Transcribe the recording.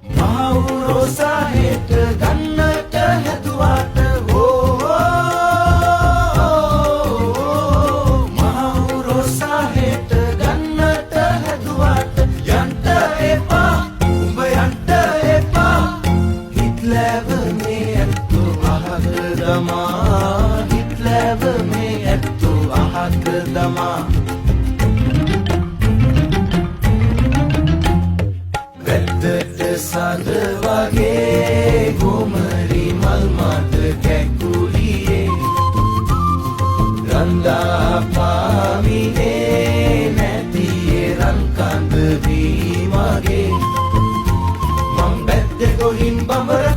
මහවුරෝ සාහෙට ගන්නට හැදුවාට මහවුරෝ සාහෙට ගන්නට හැදුවාට යන්ට එපා උඹ යන්ට එපා හිට්ලර්ව මේ ඇත්තෝ අහක දමා හිට්ලර්ව මේ ඇත්තෝ අහක දමා වැද්දට සද වගේ ගොමරි මල් මත කැකුලියේ රන්දා පාමිනේ නැතියේ රන් කඳ වී මගේ මං බැද්ද ගොහින් බඹර